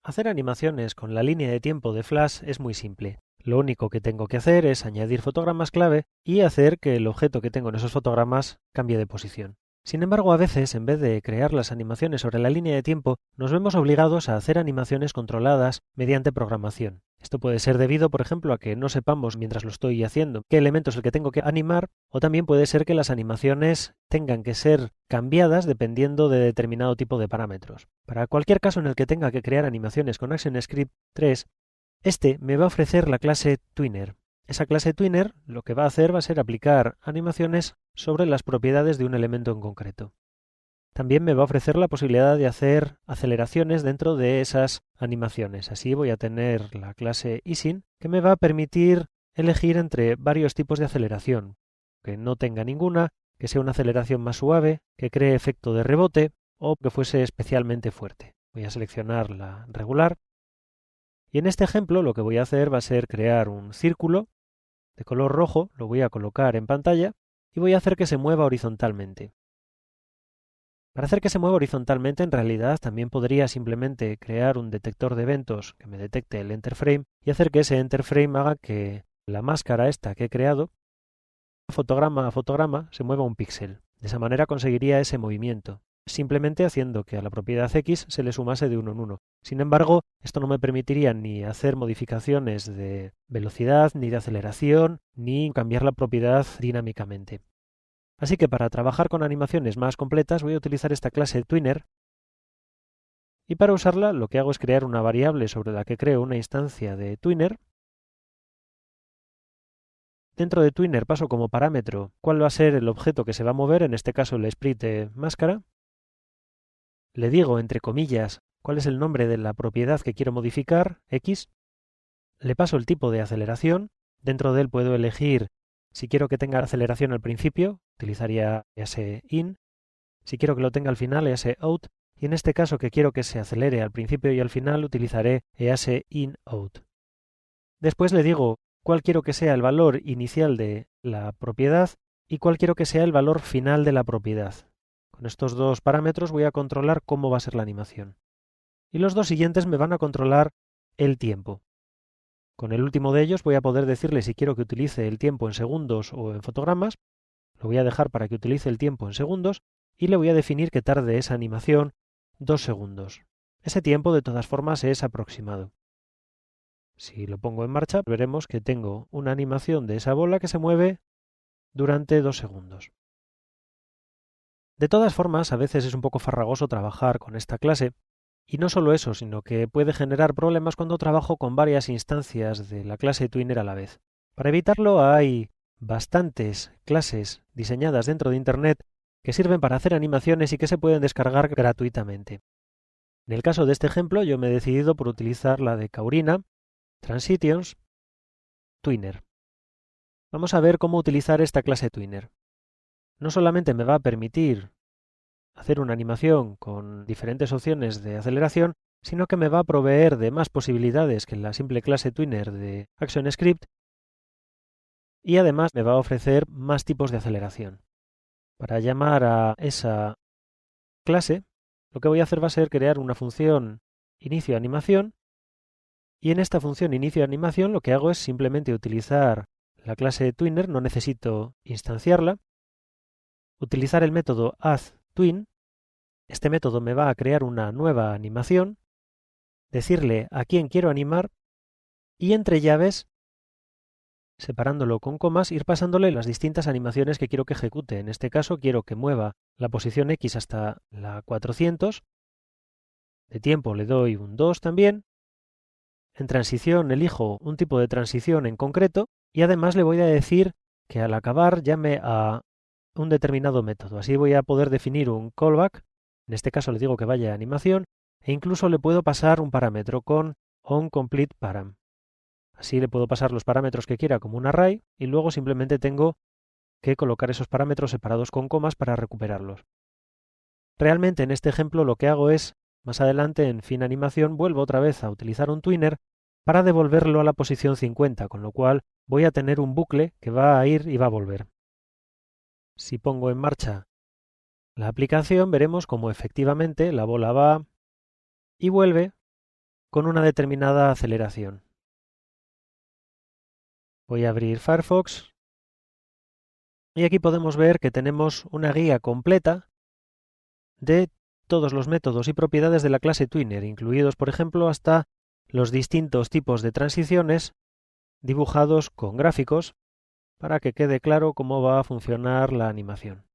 Hacer animaciones con la línea de tiempo de Flash es muy simple. Lo único que tengo que hacer es añadir fotogramas clave y hacer que el objeto que tengo en esos fotogramas cambie de posición. Sin embargo, a veces, en vez de crear las animaciones sobre la línea de tiempo, nos vemos obligados a hacer animaciones controladas mediante programación. Esto puede ser debido, por ejemplo, a que no sepamos mientras lo estoy haciendo qué elemento es el que tengo que animar, o también puede ser que las animaciones tengan que ser cambiadas dependiendo de determinado tipo de parámetros. Para cualquier caso en el que tenga que crear animaciones con ActionScript 3, este me va a ofrecer la clase Twinner. Esa clase Twinner lo que va a hacer va a ser aplicar animaciones sobre las propiedades de un elemento en concreto. También me va a ofrecer la posibilidad de hacer aceleraciones dentro de esas animaciones. Así voy a tener la clase Easing que me va a permitir elegir entre varios tipos de aceleración, que no tenga ninguna, que sea una aceleración más suave, que cree efecto de rebote o que fuese especialmente fuerte. Voy a seleccionar la regular. Y en este ejemplo lo que voy a hacer va a ser crear un círculo de color rojo, lo voy a colocar en pantalla y voy a hacer que se mueva horizontalmente. Para hacer que se mueva horizontalmente, en realidad también podría simplemente crear un detector de eventos que me detecte el enterframe y hacer que ese enterframe haga que la máscara esta que he creado, fotograma a fotograma, se mueva un píxel. De esa manera conseguiría ese movimiento, simplemente haciendo que a la propiedad X se le sumase de uno en uno. Sin embargo, esto no me permitiría ni hacer modificaciones de velocidad, ni de aceleración, ni cambiar la propiedad dinámicamente. Así que para trabajar con animaciones más completas voy a utilizar esta clase Twinner y para usarla lo que hago es crear una variable sobre la que creo una instancia de Twinner. Dentro de Twinner paso como parámetro cuál va a ser el objeto que se va a mover, en este caso el sprite máscara. Le digo, entre comillas, cuál es el nombre de la propiedad que quiero modificar, X. Le paso el tipo de aceleración. Dentro de él puedo elegir si quiero que tenga aceleración al principio, utilizaría EASE-IN. Si quiero que lo tenga al final, EASE-OUT. Y en este caso que quiero que se acelere al principio y al final, utilizaré EASE-IN-OUT. Después le digo cuál quiero que sea el valor inicial de la propiedad y cuál quiero que sea el valor final de la propiedad. Con estos dos parámetros voy a controlar cómo va a ser la animación. Y los dos siguientes me van a controlar el tiempo. Con el último de ellos voy a poder decirle si quiero que utilice el tiempo en segundos o en fotogramas. Lo voy a dejar para que utilice el tiempo en segundos y le voy a definir que tarde esa animación 2 segundos. Ese tiempo de todas formas es aproximado. Si lo pongo en marcha, veremos que tengo una animación de esa bola que se mueve durante 2 segundos. De todas formas, a veces es un poco farragoso trabajar con esta clase, y no solo eso, sino que puede generar problemas cuando trabajo con varias instancias de la clase Twinner a la vez. Para evitarlo hay bastantes clases diseñadas dentro de Internet que sirven para hacer animaciones y que se pueden descargar gratuitamente. En el caso de este ejemplo, yo me he decidido por utilizar la de Caurina Transitions Twinner. Vamos a ver cómo utilizar esta clase Twinner. No solamente me va a permitir hacer una animación con diferentes opciones de aceleración, sino que me va a proveer de más posibilidades que la simple clase Twinner de ActionScript y además me va a ofrecer más tipos de aceleración. Para llamar a esa clase, lo que voy a hacer va a ser crear una función inicio animación y en esta función inicio animación lo que hago es simplemente utilizar la clase Twinner, no necesito instanciarla, utilizar el método addTwin. Este método me va a crear una nueva animación, decirle a quién quiero animar y entre llaves, separándolo con comas, ir pasándole las distintas animaciones que quiero que ejecute. En este caso quiero que mueva la posición X hasta la 400, de tiempo le doy un 2 también, en transición elijo un tipo de transición en concreto y además le voy a decir que al acabar llame a un determinado método. Así voy a poder definir un callback, en este caso le digo que vaya a animación, e incluso le puedo pasar un parámetro con onCompleteParam. Así le puedo pasar los parámetros que quiera como un array y luego simplemente tengo que colocar esos parámetros separados con comas para recuperarlos. Realmente en este ejemplo lo que hago es, más adelante en fin animación, vuelvo otra vez a utilizar un twinner para devolverlo a la posición 50, con lo cual voy a tener un bucle que va a ir y va a volver. Si pongo en marcha la aplicación, veremos cómo efectivamente la bola va y vuelve con una determinada aceleración. Voy a abrir Firefox y aquí podemos ver que tenemos una guía completa de todos los métodos y propiedades de la clase Twinner, incluidos, por ejemplo, hasta los distintos tipos de transiciones dibujados con gráficos para que quede claro cómo va a funcionar la animación.